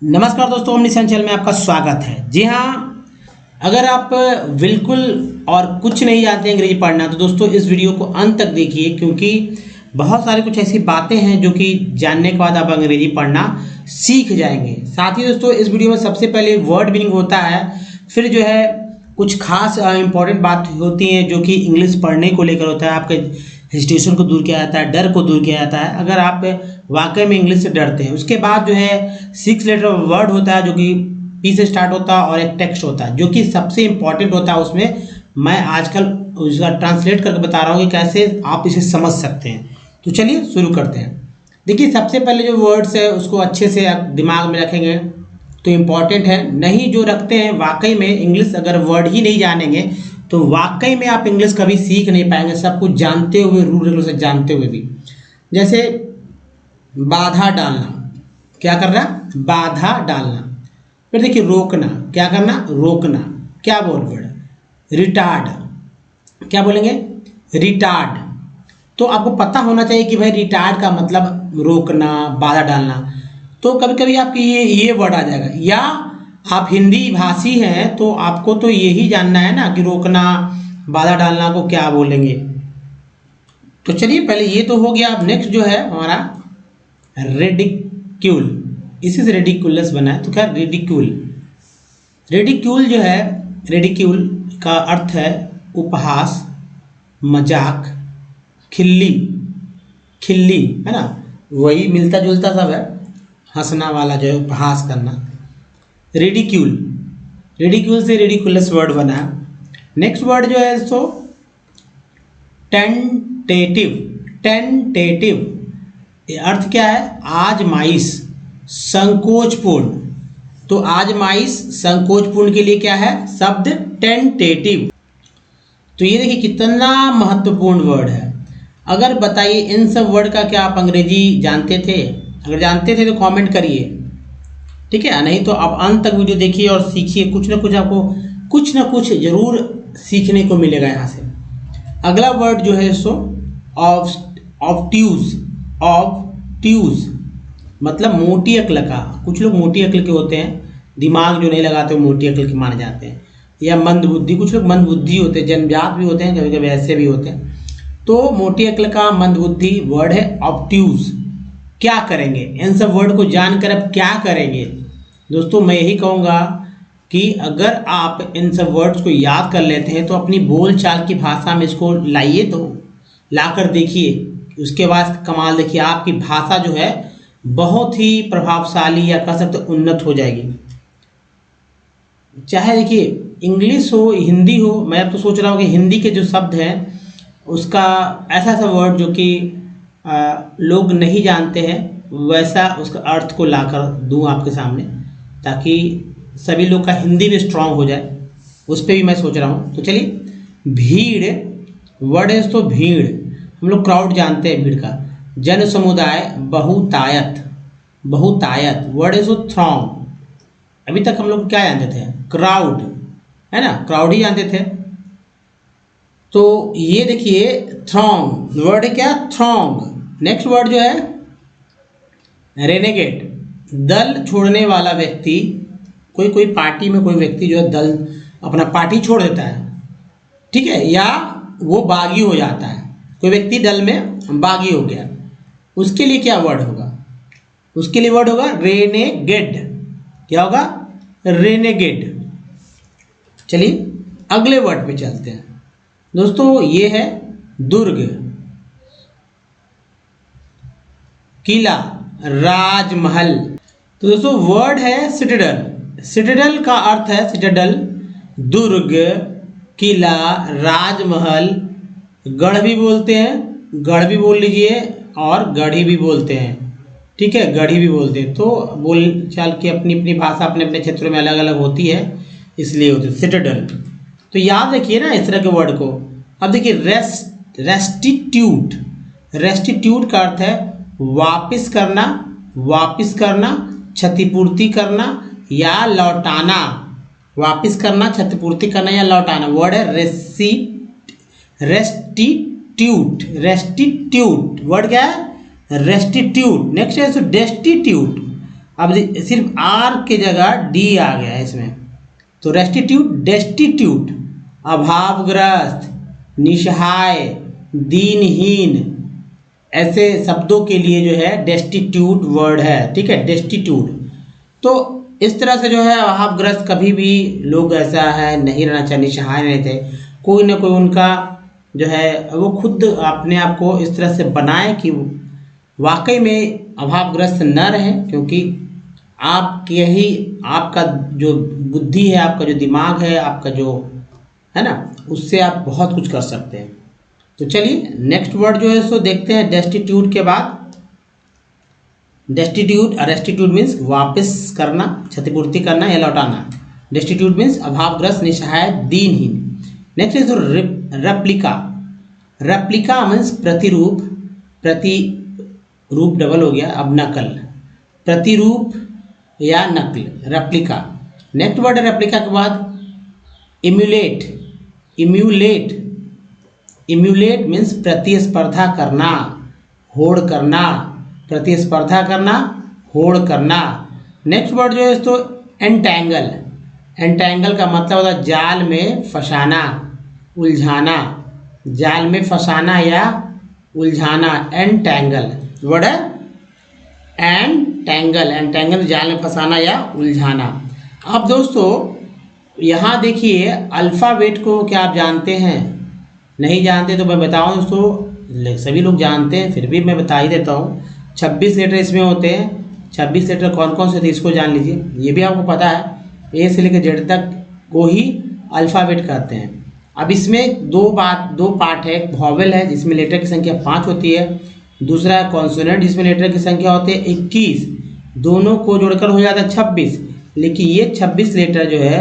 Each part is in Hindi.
नमस्कार दोस्तों, ओमनी चैनल में आपका स्वागत है। जी हाँ, अगर आप बिल्कुल और कुछ नहीं जानते अंग्रेजी पढ़ना तो दोस्तों इस वीडियो को अंत तक देखिए, क्योंकि बहुत सारी कुछ ऐसी बातें हैं जो कि जानने के बाद आप अंग्रेजी पढ़ना सीख जाएंगे। साथ ही दोस्तों इस वीडियो में सबसे पहले वर्ड मीनिंग होता है, फिर जो है कुछ खास इंपॉर्टेंट बात होती हैं जो कि इंग्लिश पढ़ने को लेकर होता है। आपके हेजिटेशन को दूर किया जाता है, डर को दूर किया जाता है अगर आप वाकई में इंग्लिश से डरते हैं। उसके बाद जो है 6 लेटर वर्ड होता है जो कि पी से स्टार्ट होता है, और एक टेक्स्ट होता है जो कि सबसे इंपॉर्टेंट होता है। उसमें मैं आजकल उसका ट्रांसलेट करके बता रहा हूँ कि कैसे आप इसे समझ सकते हैं। तो चलिए शुरू करते हैं। देखिए, सबसे पहले जो वर्ड्स है उसको अच्छे से आप दिमाग में रखेंगे तो इम्पॉर्टेंट है। नहीं जो रखते हैं वाकई में इंग्लिश अगर वर्ड ही नहीं जानेंगे तो वाकई में आप इंग्लिश कभी सीख नहीं पाएंगे, सब कुछ जानते हुए, रूल रेगुलेशन जानते हुए भी। जैसे बाधा डालना, क्या करना? बाधा डालना। फिर देखिए रोकना, क्या करना? रोकना। क्या बोल वर्ड? रिटार्ड। क्या बोलेंगे? रिटार्ड। तो आपको पता होना चाहिए कि भाई रिटार्ड का मतलब रोकना, बाधा डालना। तो कभी कभी आपकी ये वर्ड आ जाएगा, या आप हिंदी भाषी हैं तो आपको तो यही जानना है ना कि रोकना, बाधा डालना को क्या बोलेंगे। तो चलिए पहले ये तो हो गया। अब नेक्स्ट जो है हमारा रेडिक्यूल। इसी से रेडिकुलस बना है, तो क्या रेडिक्यूल? रेडिक्यूल जो है, रेडिक्यूल का अर्थ है उपहास, मजाक, खिल्ली। खिल्ली है ना, वही मिलता जुलता सब है, हंसना वाला जो है, उपहास करना। रेडिक्यूल, रेडिक्यूल से रेडिकुलस वर्ड बना। नेक्स्ट वर्ड जो है सो टेंटेटिव। टेंटेटिव ये अर्थ क्या है? आजमाइश, संकोचपूर्ण। तो आजमाइश, संकोचपूर्ण के लिए क्या है शब्द? टेंटेटिव। तो ये देखिए कितना महत्वपूर्ण वर्ड है। अगर बताइए इन सब वर्ड का क्या आप अंग्रेजी जानते थे? अगर जानते थे तो कमेंट करिए, ठीक है? नहीं तो आप अंत तक वीडियो देखिए और सीखिए। कुछ ना कुछ आपको कुछ ना कुछ जरूर सीखने को मिलेगा यहाँ से। अगला वर्ड जो है सो ऑब्ट्यूज। ऑब्ट्यूज मतलब मोटी अक्ल का। कुछ लोग मोटी अक्ल के होते हैं, दिमाग जो नहीं लगाते वो मोटी अक्ल के माने जाते हैं। या मंद बुद्धि, कुछ लोग मंद बुद्धि होते हैं, जन्मजात भी होते हैं, कभी कभी ऐसे भी होते हैं। तो मोटी अक्ल का मंद बुद्धि वर्ड है ऑब्ट्यूज। क्या करेंगे इन सब वर्ड को जानकर? अब क्या करेंगे दोस्तों? मैं यही कहूँगा कि अगर आप इन सब वर्ड्स को याद कर लेते हैं तो अपनी बोलचाल की भाषा में इसको लाइए, तो लाकर देखिए, उसके बाद कमाल देखिए, आपकी भाषा जो है बहुत ही प्रभावशाली या कह सकते उन्नत हो जाएगी। चाहे देखिए इंग्लिश हो, हिंदी हो। मैं अब तो सोच रहा हूँ कि हिंदी के जो शब्द हैं उसका ऐसा ऐसा वर्ड जो कि लोग नहीं जानते हैं, वैसा उसका अर्थ को लाकर दूं आपके सामने, ताकि सभी लोग का हिंदी भी स्ट्रांग हो जाए। उस पर भी मैं सोच रहा हूँ। तो चलिए, भीड़ वर्ड है तो भीड़, हम लोग क्राउड जानते हैं भीड़ का। जन समुदाय, बहुतायत। बहुतायत वर्ड है तो थ्रॉन्ग। अभी तक हम लोग क्या जानते थे? क्राउड, है ना, क्राउड ही जानते थे। तो ये देखिए थ्रॉन्ग वर्ड है क्या? थ्रॉन्ग। नेक्स्ट वर्ड जो है रेनेगेट, दल छोड़ने वाला व्यक्ति। कोई पार्टी में कोई व्यक्ति जो है दल अपना पार्टी छोड़ देता है, ठीक है, या वो बागी हो जाता है। कोई व्यक्ति दल में बागी हो गया, उसके लिए क्या वर्ड होगा? उसके लिए वर्ड होगा रेनेगेड। क्या होगा? रेनेगेड। चलिए अगले वर्ड पे चलते हैं दोस्तों। ये है दुर्ग, किला, राजमहल। तो दोस्तों वर्ड है सिटाडेल। सिटाडेल का अर्थ है सिटाडेल, दुर्ग, किला, राजमहल। गढ़ भी बोलते हैं, गढ़ भी बोल लीजिए, और गढ़ी भी बोलते हैं, ठीक है, गढ़ी भी बोलते हैं। तो बोल चाल की अपनी अपनी भाषा अपने अपने क्षेत्रों में अलग अलग होती है, इसलिए होती है सिटाडेल। तो याद रखिए ना इस तरह के वर्ड को। अब देखिए रेस्टिट्यूट। रेस्टिट्यूट का अर्थ है वापिस करना, वापिस करना, क्षतिपूर्ति करना या लौटाना। वापिस करना, क्षतिपूर्ति करना या लौटाना वर्ड है रेस्टिट्यूट। रेस्टिट्यूट वर्ड क्या है? रेस्टिट्यूट। नेक्स्ट है डेस्टिट्यूट। अब सिर्फ आर की जगह डी आ गया है इसमें, तो डेस्टिट्यूट अभावग्रस्त, निसहाय, दीनहीन, ऐसे शब्दों के लिए जो है डेस्टिट्यूट वर्ड है, ठीक है, डेस्टिट्यूट। तो इस तरह से जो है अभावग्रस्त कभी भी लोग ऐसा है नहीं रहना चाहिए, निसहाय नहीं थे, कोई ना कोई उनका जो है वो खुद अपने आप को इस तरह से बनाए कि वाकई में अभावग्रस्त न रहे, क्योंकि आपके ही आपका जो बुद्धि है, आपका जो दिमाग है, आपका जो है ना, उससे आप बहुत कुछ कर सकते हैं। तो चलिए नेक्स्ट वर्ड जो है सो देखते हैं डेस्टिट्यूट के बाद। रेस्टिट्यूट मीन्स वापस करना, क्षतिपूर्ति करना या लौटाना। डेस्टिट्यूट मीन्स अभावग्रस्त, निसहाय, दीनहीन। Next is replica. Replica means प्रतिरूप, प्रतिरूप डबल हो गया, अब नकल, प्रतिरूप या नकल, रेप्लिका। नेक्स्ट वर्ड है रेप्लिका के बाद इम्यूलेट मीन्स प्रतिस्पर्धा करना, होड़ करना, प्रतिस्पर्धा करना, होड़ करना। नेक्स्ट वर्ड जो है तो एंटैंगल का मतलब होता है जाल में फंसाना, उलझाना, जाल में फंसाना या उलझाना, एंटैंगल वर्ड है एंटैंगल जाल में फंसाना या उलझाना। अब दोस्तों यहाँ देखिए अल्फ़ाबेट को क्या आप जानते हैं? नहीं जानते तो मैं बताऊँ दोस्तों, सभी लोग जानते हैं फिर भी मैं बता ही देता हूँ। 26 लेटर इसमें होते हैं। 26 लेटर कौन कौन से थे इसको जान लीजिए, ये भी आपको पता है, ए से लेकर जेड तक को ही अल्फ़ाबेट कहते हैं। अब इसमें दो पार्ट है, एक वॉवेल है जिसमें लेटर की संख्या 5 होती है, दूसरा है कॉन्सोनेंट जिसमें लेटर की संख्या होती है 21, दोनों को जोड़कर हो जाता है 26। लेकिन ये 26 लेटर जो है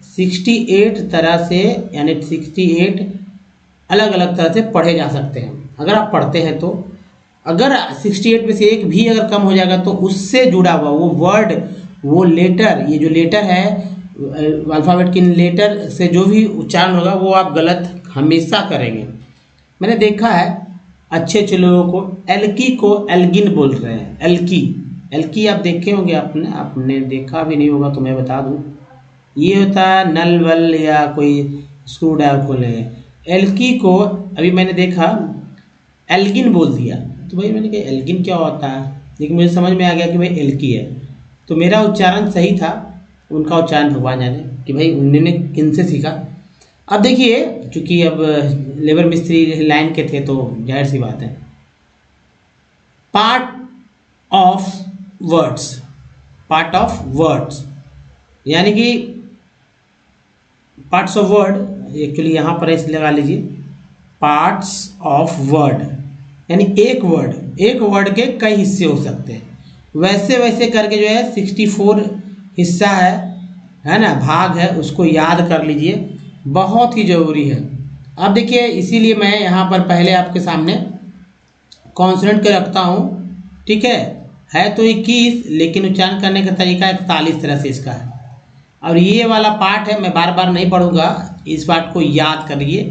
68 तरह से, यानी 68 अलग अलग तरह से पढ़े जा सकते हैं। अगर आप पढ़ते हैं तो अगर 68 में से एक भी अगर कम हो जाएगा तो उससे जुड़ा हुआ वो वर्ड, वो लेटर, ये जो लेटर है अल्फ़ाबेट के लेटर से जो भी उच्चारण होगा वो आप गलत हमेशा करेंगे। मैंने देखा है अच्छे अच्छे लोगों को एल्की को एल्गिन बोल रहे हैं, एल्की आप देखे होंगे, आपने देखा भी नहीं होगा तो मैं बता दूं, ये होता है नल वल या कोई स्क्रू ड्राइवर खोले, एल्की को अभी मैंने देखा एल्गिन बोल दिया, तो भाई मैंने कहा एल्गिन क्या होता है, लेकिन मुझे समझ में आ गया कि भाई एल्की है। तो मेरा उच्चारण सही था, उनका उच्चारण भगवान जाने कि भाई उन्होंने किन से सीखा। अब देखिए चूँकि अब लेबर मिस्त्री लाइन के थे तो जाहिर सी बात है, पार्ट ऑफ वर्ड्स यानी कि पार्ट्स ऑफ वर्ड, एक्चुअली यहाँ पर ऐसे लगा लीजिए, पार्ट्स ऑफ वर्ड यानी एक वर्ड के कई हिस्से हो सकते हैं। वैसे करके जो है 64 हिस्सा है ना, भाग है, उसको याद कर लीजिए, बहुत ही ज़रूरी है। अब देखिए इसीलिए मैं यहाँ पर पहले आपके सामने कॉन्सोनेंट के रखता हूँ, ठीक है तो 21 लेकिन उच्चारण करने का तरीका 41 तरह से इसका है। और ये वाला पार्ट है, मैं बार बार नहीं पढ़ूंगा, इस पार्ट को याद करिए,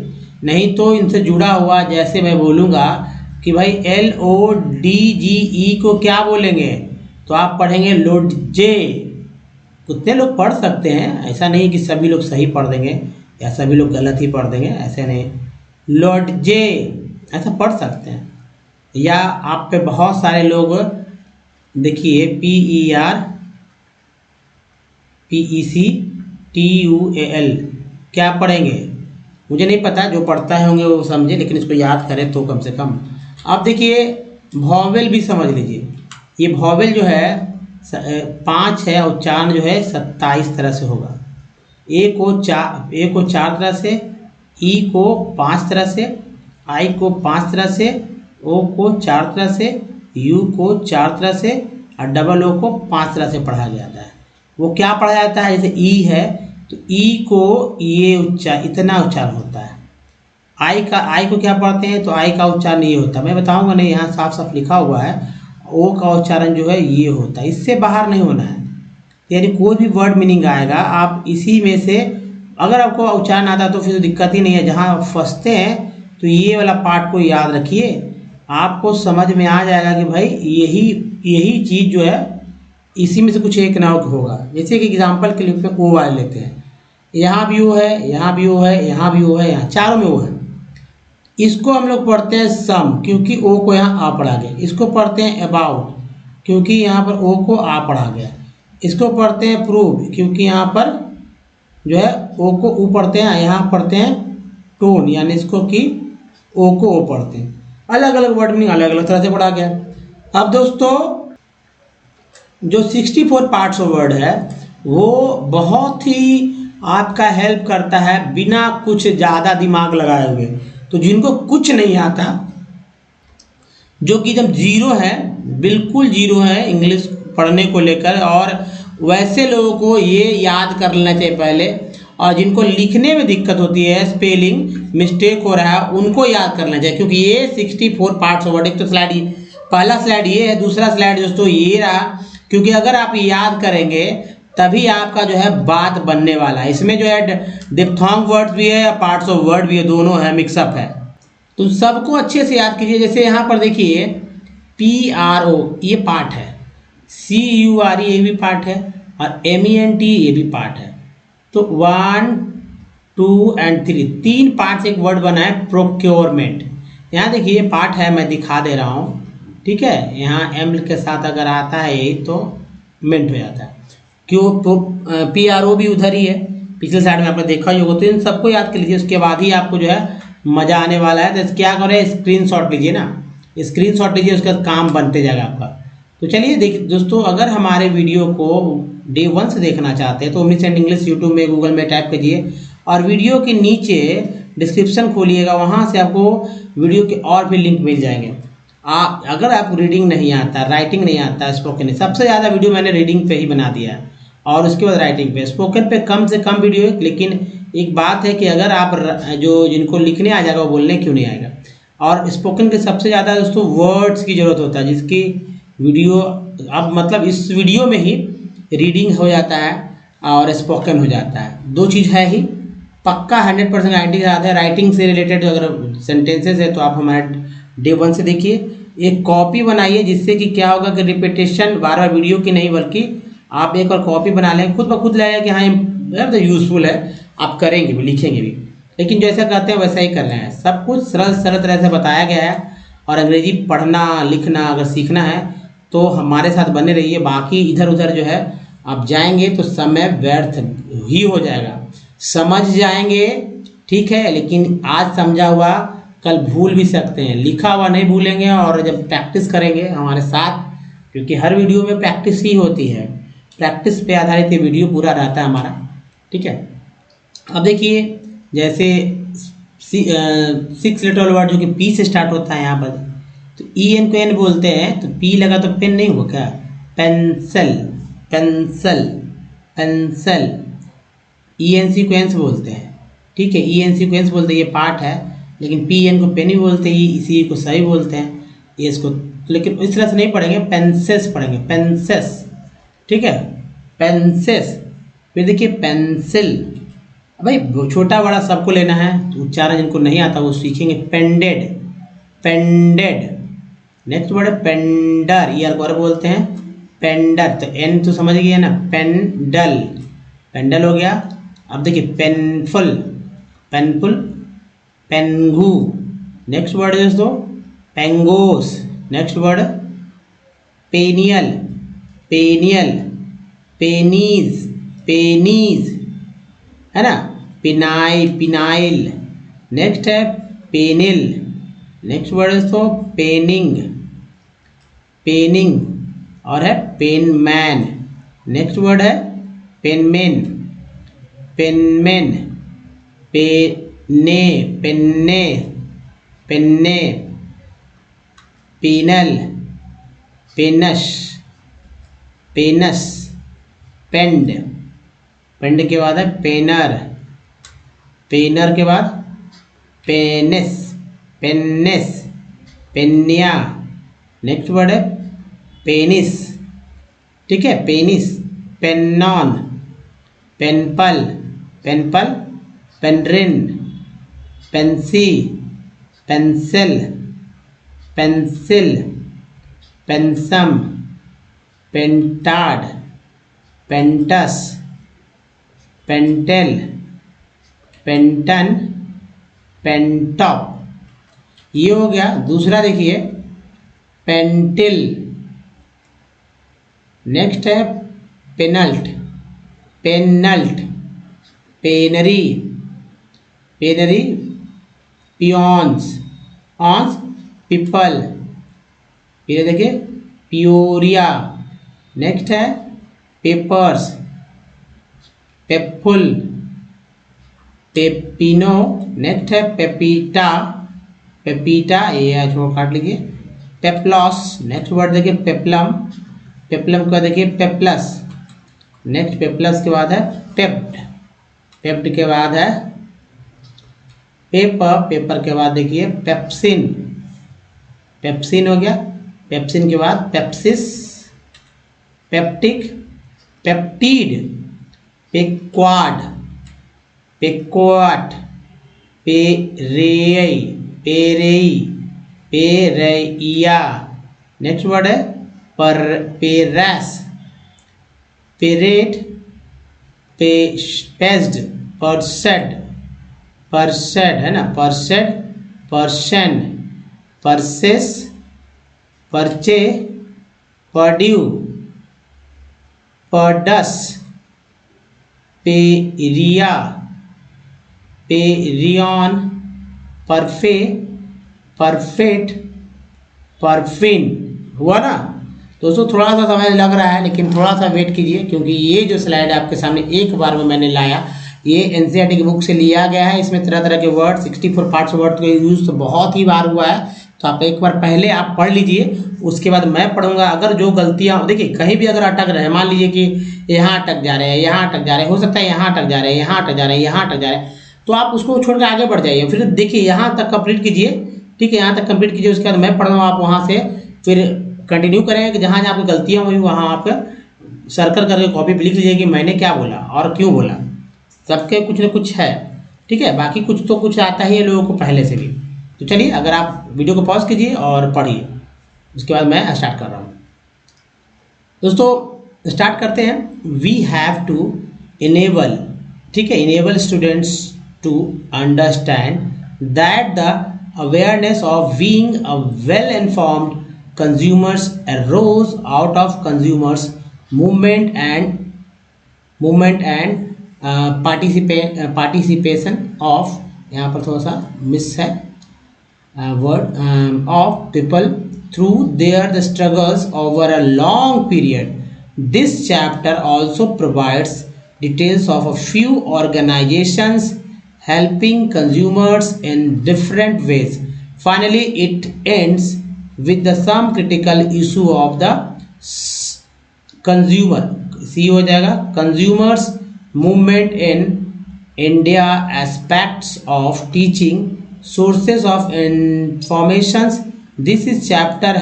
नहीं तो इनसे जुड़ा हुआ जैसे मैं बोलूँगा कि भाई LODGE को क्या बोलेंगे तो आप पढ़ेंगे लोडजे। कितने लोग पढ़ सकते हैं, ऐसा नहीं कि सभी लोग सही पढ़ देंगे या सभी लोग गलत ही पढ़ देंगे, ऐसे नहीं, लोडजे ऐसा पढ़ सकते हैं। या आप पे बहुत सारे लोग देखिए PECTUAL क्या पढ़ेंगे, मुझे नहीं पता, जो पढ़ता है होंगे वो समझे, लेकिन इसको याद करें तो कम से कम। अब देखिए वॉवेल भी समझ लीजिए, ये वॉवेल जो है 5 है, उच्चारण जो है 27 तरह से होगा। ए को 4 तरह से, ई को 5 तरह से, आई को 5 तरह से, ओ को 4 तरह से, यू को 4 तरह से और डबल ओ को 5 तरह से पढ़ा जाता है। वो क्या पढ़ा जाता है, जैसे ई है तो ई को ये इतना उच्चारण होता है। आई को क्या पढ़ते हैं तो आई का उच्चारण ये होता है, मैं बताऊंगा नहीं, यहाँ साफ साफ लिखा हुआ है। ओ का उच्चारण जो है ये होता है, इससे बाहर नहीं होना है। यानी कोई भी वर्ड मीनिंग आएगा आप इसी में से, अगर आपको उच्चारण आता है तो फिर तो दिक्कत ही नहीं है। जहाँ फंसते हैं तो ये वाला पार्ट को याद रखिए, आपको समझ में आ जाएगा कि भाई यही चीज़ जो है इसी में से कुछ एक ना होगा। जैसे कि एग्जाम्पल के लिए ओ वाले लेते हैं, यहाँ भी ओ है, यहाँ भी ओ है, यहाँ भी ओ है, यहाँ चारों में ओ है। इसको हम लोग पढ़ते हैं सम, क्योंकि ओ को यहाँ आ पढ़ा गया। इसको पढ़ते हैं अबाउट, क्योंकि यहाँ पर ओ को आ पढ़ा गया। इसको पढ़ते हैं प्रूव, क्योंकि यहाँ पर जो है ओ को ऊ पढ़ते हैं, यहाँ पढ़ते हैं टोन, यानी इसको कि ओ को ओ पढ़ते हैं। अलग अलग वर्ड मीनिंग अलग अलग तरह से पढ़ा गया। अब दोस्तों जो 64 पार्ट्स ऑफ वर्ड है वो बहुत ही आपका हेल्प करता है बिना कुछ ज़्यादा दिमाग लगाए हुए। तो जिनको कुछ नहीं आता, जो कि जब जीरो है, बिल्कुल जीरो है इंग्लिश पढ़ने को लेकर, और वैसे लोगों को ये याद कर लेना चाहिए पहले, और जिनको लिखने में दिक्कत होती है, स्पेलिंग मिस्टेक हो रहा है, उनको याद करना चाहिए, क्योंकि ये 64 पार्ट्स ऑफ वर्ड। एक तो स्लाइड ये, पहला स्लाइड ये है, दूसरा स्लाइड दोस्तों ये रहा, क्योंकि अगर आप याद करेंगे तभी आपका जो है बात बनने वाला है। इसमें जो है डिप्थोंग वर्ड्स भी है, पार्ट्स ऑफ वर्ड भी है, दोनों है, मिक्सअप है। तो सबको अच्छे से याद कीजिए। जैसे यहाँ पर देखिए PRO ये पार्ट है, CURE ये भी पार्ट है, और MENT ये भी पार्ट है। तो 1, 2 और 3 तीन पार्ट से एक वर्ड बना है प्रोक्योरमेंट। यहाँ देखिए ये पार्ट है, मैं दिखा दे रहा हूँ, ठीक है। यहाँ एम के साथ अगर आता है यही तो मेंट हो जाता है। क्यों? तो PRO भी उधर ही है, पिछले साइड में आपने देखा ही होगा। तो इन सबको याद कर लीजिए, उसके बाद ही आपको जो है मज़ा आने वाला है। तो क्या करें, स्क्रीनशॉट लीजिए ना, स्क्रीनशॉट लीजिए, उसका काम बनते जाएगा आपका। तो चलिए देखिए दोस्तों, अगर हमारे वीडियो को डे 1 से देखना चाहते हैं तो मिस एंड इंग्लिश यूट्यूब में, गूगल में टाइप कीजिए, और वीडियो के नीचे डिस्क्रिप्शन खोलिएगा, वहाँ से आपको वीडियो के और भी लिंक मिल जाएंगे। आप अगर आपको रीडिंग नहीं आता, राइटिंग नहीं आता, स्पोकन नहीं, सबसे ज़्यादा वीडियो मैंने रीडिंग पे ही बना दिया है, और उसके बाद राइटिंग पे। स्पोकन पे कम से कम वीडियो है, लेकिन एक बात है कि अगर आप जो जिनको लिखने आ जाएगा वो बोलने क्यों नहीं आएगा। और स्पोकन के सबसे ज़्यादा दोस्तों वर्ड्स की ज़रूरत होता है, जिसकी वीडियो अब मतलब इस वीडियो में ही रीडिंग हो जाता है और स्पोकन हो जाता है। दो चीज़ है ही पक्का 100% गारंटी के साथ है। राइटिंग से रिलेटेड अगर सेंटेंसेस है तो आप हमारे डे 1 से देखिए। एक कॉपी बनाइए, जिससे कि क्या होगा कि रिपीटेशन बार बार वीडियो की नहीं, बल्कि आप एक और कॉपी बना लें, खुद ब खुद लगेगा कि हाँ यार तो यूज़फुल है, आप करेंगे भी, लिखेंगे भी। लेकिन जैसा कहते हैं वैसा ही करना है, सब कुछ सरल सरल तरह से बताया गया है। और अंग्रेजी पढ़ना लिखना अगर सीखना है तो हमारे साथ बने रहिए। बाकी इधर उधर जो है आप जाएंगे तो समय व्यर्थ ही हो जाएगा। समझ जाएंगे ठीक है, लेकिन आज समझा हुआ कल भूल भी सकते हैं, लिखा हुआ नहीं भूलेंगे। और जब प्रैक्टिस करेंगे हमारे साथ, क्योंकि हर वीडियो में प्रैक्टिस ही होती है, प्रैक्टिस पे आधारित ये वीडियो पूरा रहता है हमारा, ठीक है। अब देखिए जैसे 6 लेटर वर्ड जो कि P से स्टार्ट होता है यहाँ पर, तो EN को N बोलते हैं, तो P लगा तो पेन नहीं हुआ क्या? Pencil, pencil, pencil. ENC को एन से बोलते हैं, ठीक है, ENC को एन से बोलते हैं, ये पार्ट है। लेकिन PN को पेन भी बोलते हैं, इसी को सही बोलते हैं, ये इसको, लेकिन इस तरह से नहीं पढ़ेंगे, पेंसेस पढ़ेंगे, पेंसेस, ठीक है, पेंसेस। फिर देखिए पेंसिल, भाई छोटा बड़ा सबको लेना है, तो उच्चारण जिनको नहीं आता वो सीखेंगे। पेंडेड, पेंडेड। नेक्स्ट वर्ड है पेंडर, ये और बोलते हैं पेंडर, तो एन तो समझ गए ना, पेंडल, पेंडल हो गया। अब देखिए penful, penful, pengo. Next word है दोस्तों pengos. Next word penial, penial, penes, penes है ना, पिनाइल, पिनाइल। नेक्स्ट है पेनिल। नेक्स्ट वर्ड है दोस्तों पेनिंग, पेनिंग। और है पेनमैन। नेक्स्ट वर्ड है penmen, penmen, penne, penne, penne, pennal, pennas, pennas, penned. Penned के बाद है पेनर, पेनर के बाद pennies, pennies, pennia. Next word है पेनिस, ठीक है, पेनिस। पेनॉन, पेनपल, पेनपल, पेनरिन, pensee, pencil, pencil, pensum, pentad, pentas, पेंटेल, पेंटन, पेंटॉप, ये हो गया। दूसरा देखिए पेंटिल, नेक्स्ट है पेनल्ट, पेनल्ट, पेनरी, पेनरी, पियोन्स, ऑन्स, पीपल, फिर देखिए पियोरिया, नेक्स्ट है पेपर्स, पेपफुल, पेपिनो, नेक्स्ट है पेपीटा, पेपीटा ये छोड़ काट लीजिए, पेप्लॉस, नेक्स्ट वर्ड देखिए पेप्लम, पेप्लम का देखिए पेप्लस, नेक्स्ट पेप्लस के बाद है पेप्ड, पेप्ड के बाद है पेपर, पेपर के बाद देखिए पेप्सिन, पेप्सिन हो गया, पेप्सिन के बाद pepsis, peptic, peptide, pequod, pequot, पेरेई, पेरेई, पेरेइया, नेक्स्ट वर्ड है पर पेरेस, पेरेट, पेस्ड, परसेड, परसेड है ना, परसेड, परशन, परसेस, परचे, परड्यू, परडस, पेरिया, पेरियन, परफे, परफेट, परफिन। हुआ ना दोस्तों, थोड़ा सा समय लग रहा है लेकिन थोड़ा सा वेट कीजिए, क्योंकि ये जो स्लाइड आपके सामने एक बार में मैंने लाया, ये एनसीईआरटी की बुक से लिया गया है। इसमें तरह तरह के वर्ड 64 पार्ट्स वर्ड का यूज तो बहुत ही बार हुआ है, तो आप एक बार पहले आप पढ़ लीजिए, उसके बाद मैं पढ़ूंगा। अगर जो गलतियां देखिए कहीं भी अगर अटक रहे, मान लीजिए कि यहाँ अटक जा रहे हैं, यहाँ अटक जा रहे हैं, हो सकता है यहाँ अटक जा रहे हैं, यहाँ अटक जा रहे हैं, यहाँ अटक जा रहे हैं, तो आप उसको छोड़कर आगे बढ़ जाइए। फिर देखिए यहाँ तक कंप्लीट कीजिए, ठीक है, यहाँ तक कंप्लीट कीजिए, उसके बाद मैं पढ़ रहा हूँ, आप वहाँ से फिर कंटिन्यू करें कि जहाँ जहाँ आपकी गलतियाँ हुई वहाँ आप सर्कल करके कॉपी पे लिख लीजिए कि मैंने क्या बोला और क्यों बोला। सबके कुछ न कुछ है, ठीक है, बाकी कुछ तो कुछ आता ही है लोगों को पहले से भी। तो चलिए, अगर आप वीडियो को पॉज कीजिए और पढ़िए, उसके बाद मैं स्टार्ट कर रहा हूँ। दोस्तों स्टार्ट करते हैं। वी हैव टू इनेबल, ठीक है, enable students to understand that the awareness of being a well-informed consumers arose out of consumers movement and participation of, यहाँ पर थोड़ा सा मिस है word, of people through their the struggles over a long period. This chapter also provides details of a few organizations helping consumers in different ways. Finally, it ends with the some critical issue of the consumer, C हो जाएगा, consumers movement in India, aspects of teaching, sources of informations. This chapter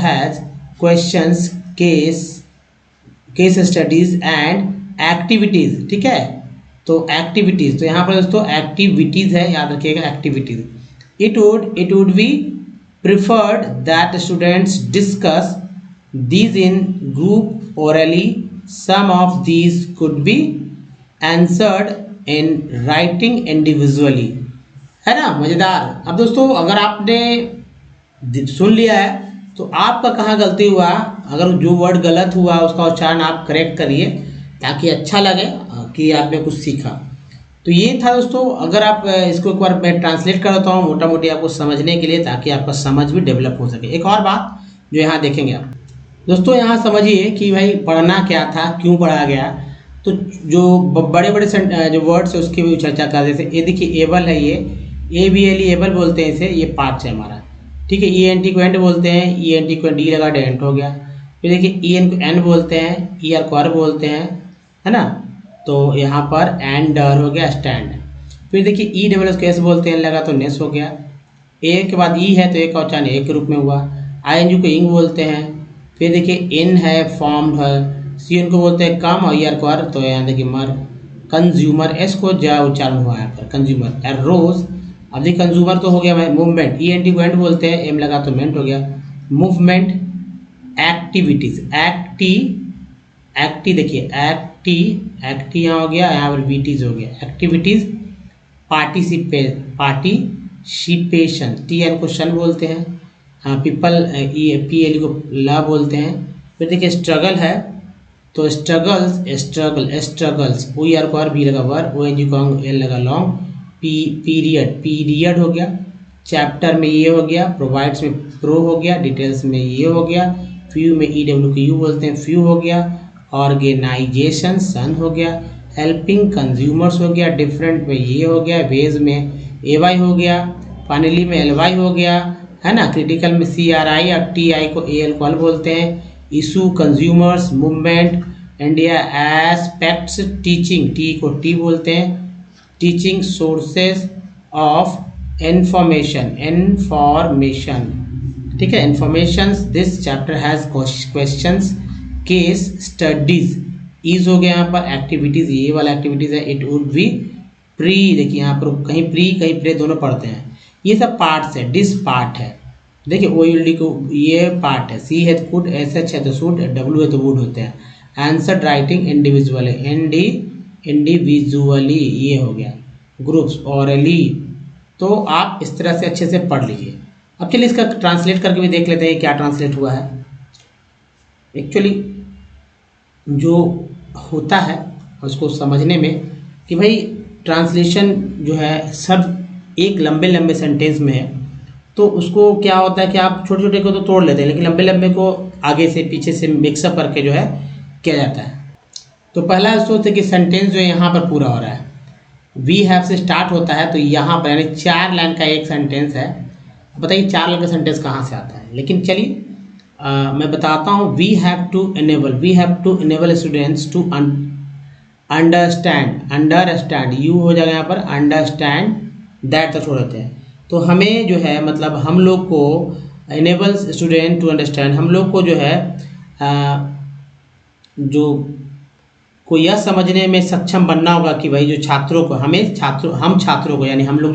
has questions, case studies and activities, ठीक है। तो एक्टिविटीज़, तो यहाँ पर दोस्तों एक्टिविटीज़ है, याद रखिएगा activities. It would be preferred that students discuss these in group orally, some of these could be answered in writing individually, है ना, मज़ेदार। अब दोस्तों अगर आपने सुन लिया है तो आपका कहाँ गलती हुआ, अगर जो वर्ड गलत हुआ उसका उच्चारण आप करेक्ट करिए, ताकि अच्छा लगे कि आपने कुछ सीखा। तो ये था दोस्तों, अगर आप इसको एक बार मैं ट्रांसलेट कर देता हूँ मोटा मोटी आपको समझने के लिए, ताकि आपका समझ भी डेवलप हो सके। एक और बात जो यहाँ देखेंगे आप दोस्तों, यहाँ समझिए कि भाई पढ़ना क्या था, क्यों पढ़ा गया। तो जो बड़े बड़े जो वर्ड्स है उसकी भी चर्चा कर, जैसे ये देखिए एबल है, ये ABLE एबल बोलते हैं इसे, ये पार्ट्स है हमारा, ठीक है। ENT को एंड बोलते हैं, ENT को डी लगा डेंट हो गया। फिर देखिए EN को एन बोलते हैं, ER को अर बोलते हैं, है ना, तो यहाँ पर एंड डर हो गया स्टैंड। फिर देखिए EWS को एस बोलते हैं, लगा तो नेस हो गया। ए के बाद ई है तो एक उच्चारण ए के रूप में हुआ। ING को इंग बोलते हैं। फिर देखिए इन है फॉर्म्ड है, CN को बोलते हैं कम और ER को अर, तो यहाँ देखिए मर। कंज्यूमर, एस को जा उच्चारण हुआ यहाँ पर कंज्यूमर। एरोज, अब देखिए कंज्यूमर तो हो गया मूवमेंट। ENT को एंड बोलते हैं, एम लगा तो मेंट हो गया। मूवमेंट, एक्टिविटीज, एक्टी देखिए एक्टी यहाँ हो गया, यहाँ पर वीटीज हो गया, एक्टिविटीज, पार्टिसिपेशन, टी एन को शन बोलते हैं, पीपल पी एल को ला बोलते हैं। फिर देखिए स्ट्रगल है तो स्ट्रगल्स ओ आर को आर भी लगा वर, ओ एन जी को एल लगा लॉन्ग, पीरियड हो गया, चैप्टर में ये हो गया, प्रोवाइड्स में प्रो हो गया, डिटेल्स में ये हो गया, फ्यू में ई डब्ल्यू के यू बोलते हैं फ्यू हो गया, ऑर्गेनाइजेशन सन हो गया, हेल्पिंग कंज्यूमर्स हो गया, डिफरेंट में ये हो गया, वेज में ए वाई हो गया, फाइनली में एल वाई हो गया, है ना, क्रिटिकल में सी आर आई और टी आई को ए एल कॉल बोलते हैं, issue consumers, movement, India aspects, teaching T को टी बोलते हैं, टीचिंग सोर्सेज ऑफ इंफॉर्मेशन, ठीक है, information, this chapter has questions, case studies, ईज हो गया यहाँ पर, एक्टिविटीज ये वाला एक्टिविटीज है, इट वुड बी प्री, देखिए यहाँ पर कहीं प्री कहीं प्रे दोनों पढ़ते हैं, ये सब पार्ट्स है, डिस पार्ट है, देखिए ओ एल डी को ये पार्ट है, सी है तो कुड, एस एच है तो सूट, डब्ल्यू है तो वुड होते हैं, आंसर राइटिंग इंडिविजुअली, इंडिविजुअली ये हो गया, ग्रुप्स ऑरली, तो आप इस तरह से अच्छे से पढ़ लीजिए। अब चलिए इसका ट्रांसलेट करके भी देख लेते हैं क्या ट्रांसलेट हुआ है। एक्चुअली जो होता है उसको समझने में कि भाई ट्रांसलेशन जो है सब एक लंबे लंबे सेंटेंस में है, तो उसको क्या होता है कि आप छोटे छोटे को तो तोड़ लेते हैं, लेकिन लंबे लंबे को आगे से पीछे से मिक्सअप करके जो है किया जाता है। तो पहला सोचते कि सेंटेंस जो है यहाँ पर पूरा हो रहा है, वी हैव से स्टार्ट होता है, तो यहाँ पर यानी 4 लाइन का एक सेंटेंस है। बताइए 4 लाइन का सेंटेंस कहाँ से आता है, लेकिन चलिए मैं बताता हूँ। We have to enable students to understand, यू हो जाएगा यहाँ पर, अंडरस्टैंड दैट तक छोड़ देते हैं। तो हमें जो है मतलब हम लोग को इनेबल स्टूडेंट टू अंडरस्टैंड, हम लोग को जो है जो को यह समझने में सक्षम बनना होगा कि भाई जो छात्रों को हम छात्रों को यानी हम लोग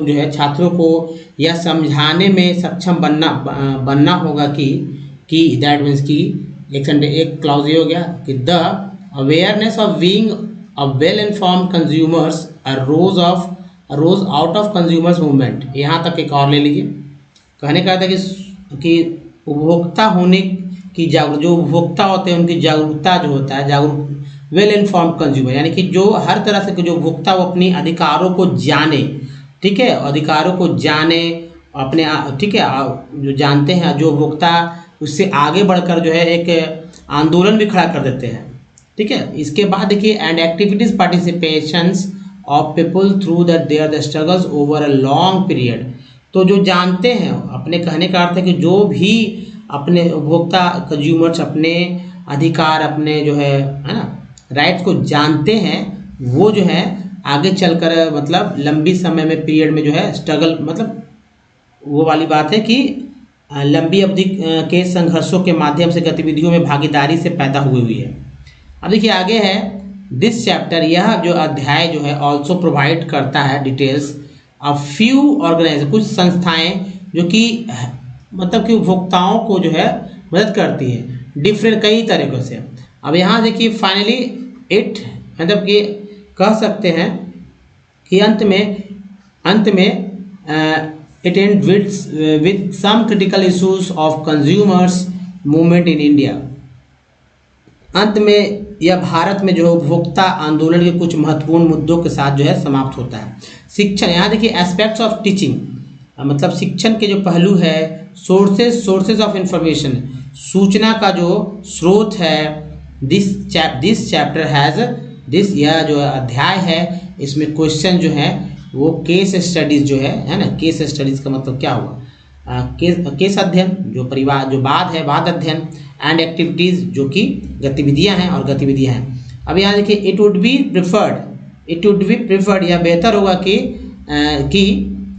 जो है छात्रों को यह समझाने में सक्षम बनना होगा कि दैट मीन्स कि एक क्लाउज ये हो गया कि the awareness of being a well informed consumers arose out of consumers movement. यहाँ तक एक और ले लीजिए, कहने का था कि उपभोक्ता होने की जो उपभोक्ता होते हैं उनकी जागरूकता जो होता है, वेल इन्फॉर्म्ड कंज्यूमर यानी कि जो हर तरह से जो उपभोक्ता वो अपनी अधिकारों को जाने, ठीक है, अधिकारों को जाने अपने, ठीक है, जो जानते हैं जो उपभोक्ता उससे आगे बढ़कर जो है एक आंदोलन भी खड़ा कर देते हैं, ठीक है। इसके बाद देखिए and activities participations of people through their struggles over a long period. तो जो जानते हैं, अपने कहने का अर्थ है कि जो भी अपने उपभोक्ता कंज्यूमर्स अपने अधिकार अपने जो है ना राइट्स को जानते हैं, वो जो है आगे चलकर मतलब लंबी समय में पीरियड में जो है स्ट्रगल, मतलब वो वाली बात है कि लंबी अवधि के संघर्षों के माध्यम से गतिविधियों में भागीदारी से पैदा हुई है। अब देखिए आगे है दिस चैप्टर, यह जो अध्याय जो है ऑल्सो प्रोवाइड करता है डिटेल्स ऑफ फ्यू ऑर्गेनाइजेशन, कुछ संस्थाएं जो कि मतलब कि उपभोक्ताओं को जो है मदद करती है डिफरेंट कई तरीक़ों से। अब यहाँ देखिए फाइनली इट मतलब कि कह सकते हैं कि अंत में it end with some critical issues of consumers movement in India. अंत में यह भारत में जो उपभोक्ता आंदोलन के कुछ महत्वपूर्ण मुद्दों के साथ जो है समाप्त होता है। शिक्षण, यहाँ देखिए एस्पेक्ट्स ऑफ टीचिंग, मतलब शिक्षण के जो पहलू है, सोर्सेज ऑफ इंफॉर्मेशन, सूचना का जो स्रोत है, दिस चैप्टर हैज़ दिस, यह जो अध्याय है इसमें क्वेश्चन जो है वो केस स्टडीज जो है ना, केस स्टडीज का मतलब क्या हुआ, केस अध्ययन जो वाद अध्ययन, एंड एक्टिविटीज़ जो कि गतिविधियां हैं और गतिविधियां हैं। अब यहाँ देखिए इट वुड बी प्रिफर्ड, यह बेहतर होगा कि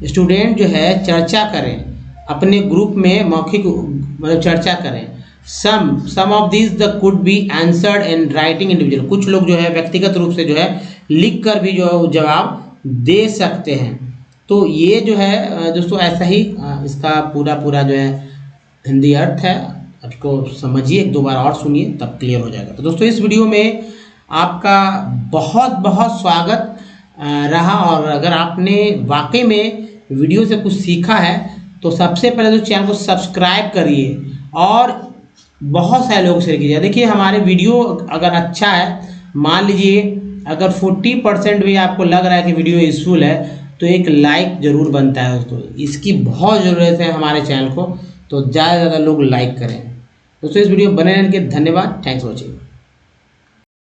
स्टूडेंट जो है चर्चा करें, अपने ग्रुप में मौखिक मतलब चर्चा करें। Some of this the could be answered in writing individual, कुछ लोग जो है व्यक्तिगत रूप से जो है लिख कर भी जो जवाब दे सकते हैं। तो ये जो है दोस्तों ऐसा ही इसका पूरा जो है हिंदी अर्थ है, आपको समझिए, एक दो बार और सुनिए तब क्लियर हो जाएगा। तो दोस्तों इस वीडियो में आपका बहुत बहुत स्वागत रहा। और अगर आपने वाकई में वीडियो से कुछ सीखा है तो सबसे पहले तो चैनल को सब्सक्राइब करिए और बहुत सारे लोगों से कीजिए। देखिए हमारे वीडियो अगर अच्छा है, मान लीजिए अगर 40% भी आपको लग रहा है कि वीडियो यूजफुल है तो एक लाइक जरूर बनता है दोस्तों, इसकी बहुत ज़रूरत है हमारे चैनल को। तो ज़्यादा से ज़्यादा लोग लाइक करें दोस्तों। इस वीडियो बने रहने के धन्यवाद। Thanks for watching.